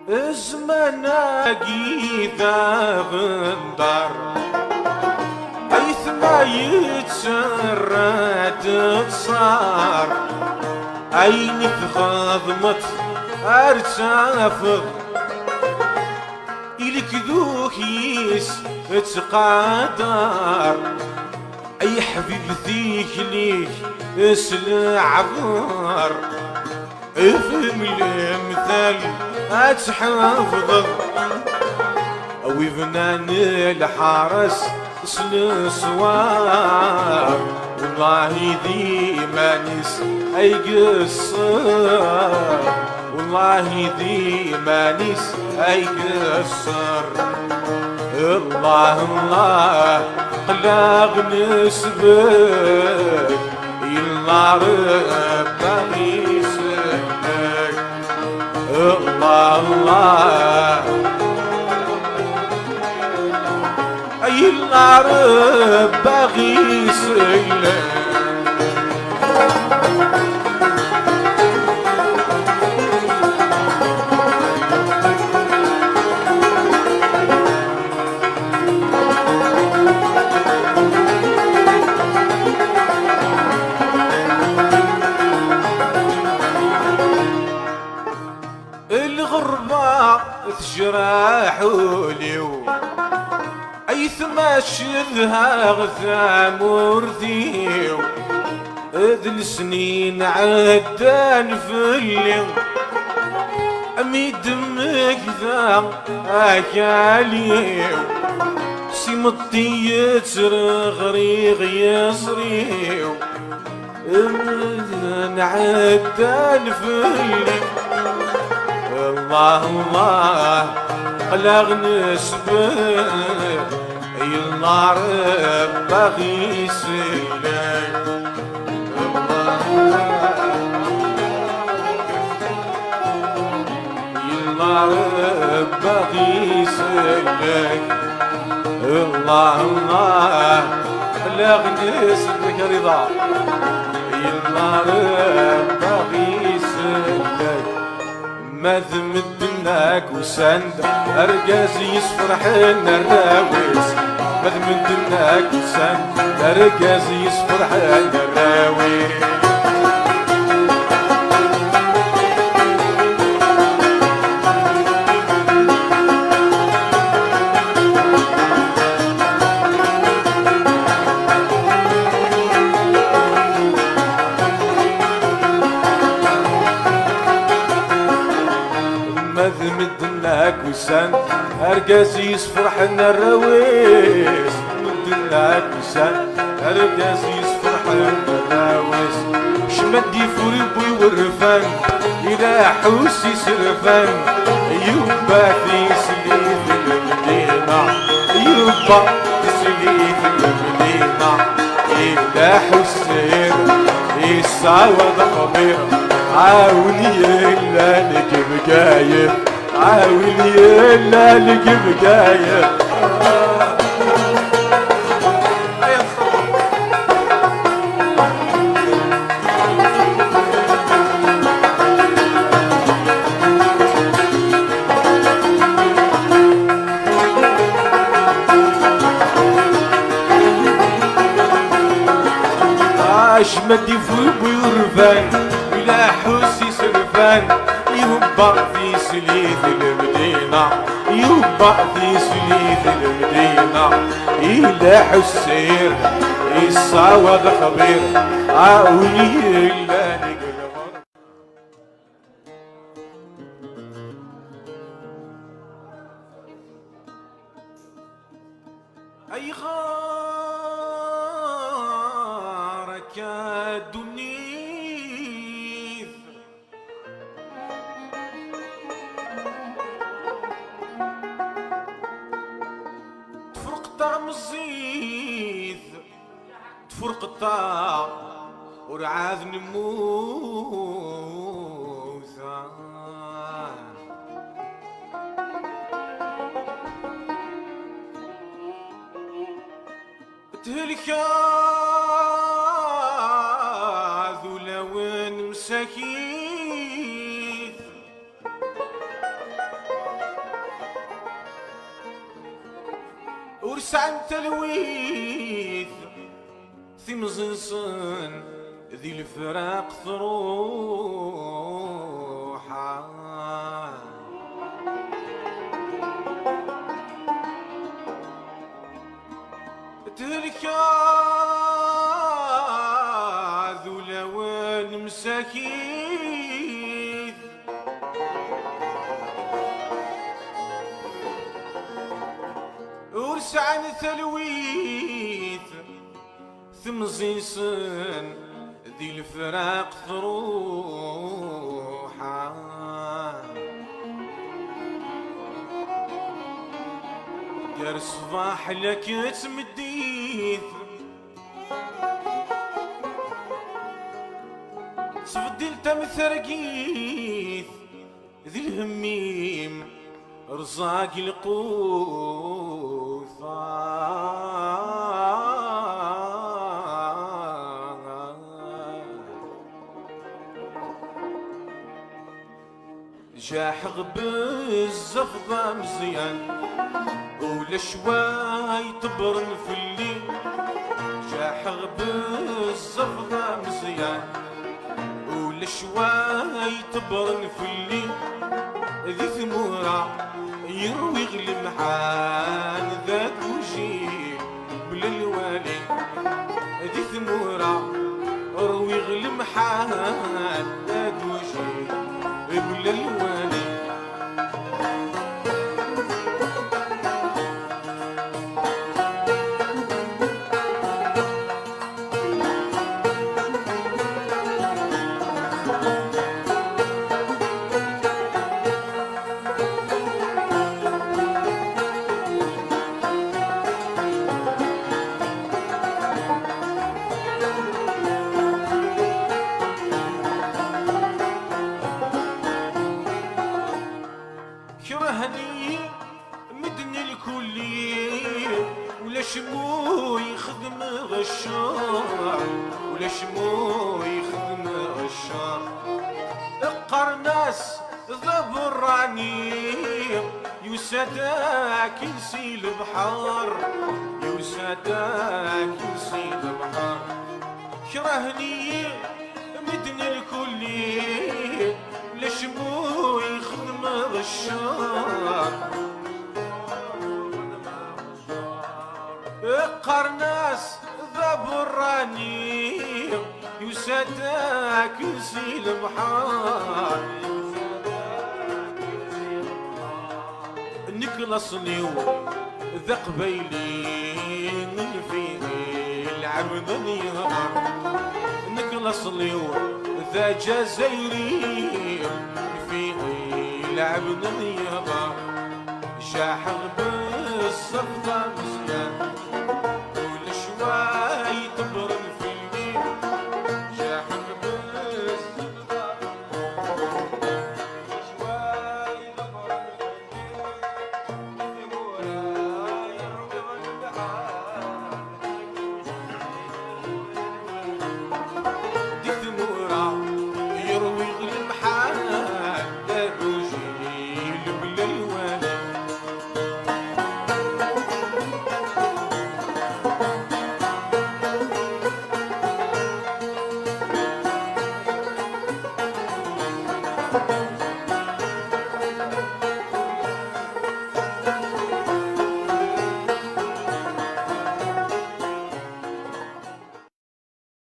زماناكي ذا غندر أيث ما يتسرد تصار عيني تخضمت ارتافض إلك ذوك يس تقادر أي حبيبتيك ليك اسلعبر افهم المثال اتحفظ او فنان الحارس سلسوار والله ذي ما نس اي قصر والله ذي ما نس اي قصر الله الله قلاغ نسبك يلا ربي يسلمك الله الله يلا ربي يسلمك الغربة تجرحولي أيث ما شذها غثام ورثيو ذي السنين عدان فلي أمي دمك ذا أكاليو سيمطي يترغريغ يصريو عدان فلي الله الله قلق نسبك يلا ربي يسلك يلا ربي يسلك الله الله قلق نسبك رضا يلا ربي يسلك ما ذمدناك وسند أرقاز يصفر حنا الراويس ما ذمدناك وسند أرقاز يصفر حنا الراويس مدناك وسان أرقاز يصفر حنا الراويس مدناك وسان أرقاز يصفر حنا الراويس شمد يفور بوي والرفان إلى حوسي سرفان يوبا في سليف المدينة يوبا في سليف المدينة إلى حسين يساوض خبير عاوني يلا لك بقايب عاوني يلا لك بقايب أشمد يفوق ويرفان إلى حسي سرفان يوبا في سليث المدينة يوبا في سليث المدينة إلى حسين يصاوض خبير عاوني إلا نقلبر أي غارك الدنيا تفرق طعم الزيت تفرق الطعم ورعاذ نموذا تهلكا ذولا وين مساكين ورسعن تلويث ثمزنسن ذي الفراق ثروحا تلك ذلوان مساكين ورسعن ثلويث ثمزنسن ذي الفراق ثروحا دار صباح لك تمديث صفديل تمثرقيث ذي الهميم رزاق القوثا جاحغ بالزفضة مزيان ولا شوي تبرن في الليل جاحغ بالزفضة مزيان ولا شوي تبرن في الليل ذي ثمورة يروي غلمحان ذاك وجيه بلا الوالي ذي ثمورة روي غلمحان ذاك وجيه بلا الوالي كرهني مدني الكلي ولا شمو يخدم غشار ولا شمو يخدم غشار القرناس ذبراني يساداك ينسي البحر يساداك ينسي البحر كرهني مدني الكلي ولا شمو يخدم غشار قرناس ذبراني يساداك ينسي البحر نكلصني ذا قبيلي فيه العبد يهرب نكلصني ذا جزيري فيه العبد يهرب جاحغ بالصفدة مزيان